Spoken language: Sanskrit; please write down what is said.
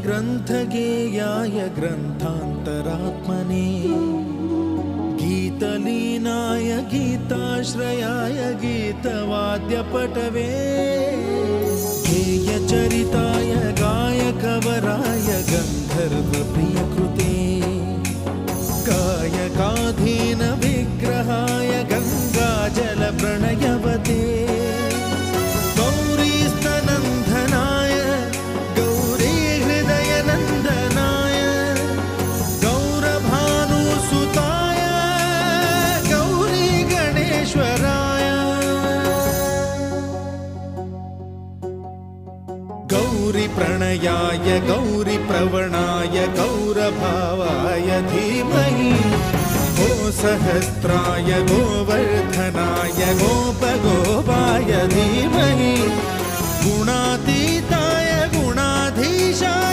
ग्रन्थगेयाय ग्रन्थान्तरात्मने गीतलीनाय गीताश्रयाय गीतवाद्यपटवे गेयचरिताय गायकवराय गन्धर्वप्रियकृते गायकाधीन विग्रहाय गङ्गाजलप्रणयवते गौरीस्तनन्दनाय गौरीहृदयनन्दनाय गौरभानुसुताय गौरीगणेश्वराय गौरीप्रणयाय गौरीप्रवणाय गौरभावाय धीमहि गोसहस्राय गोवर्धनाय गोपगोपाय धीमहि गुणातीताय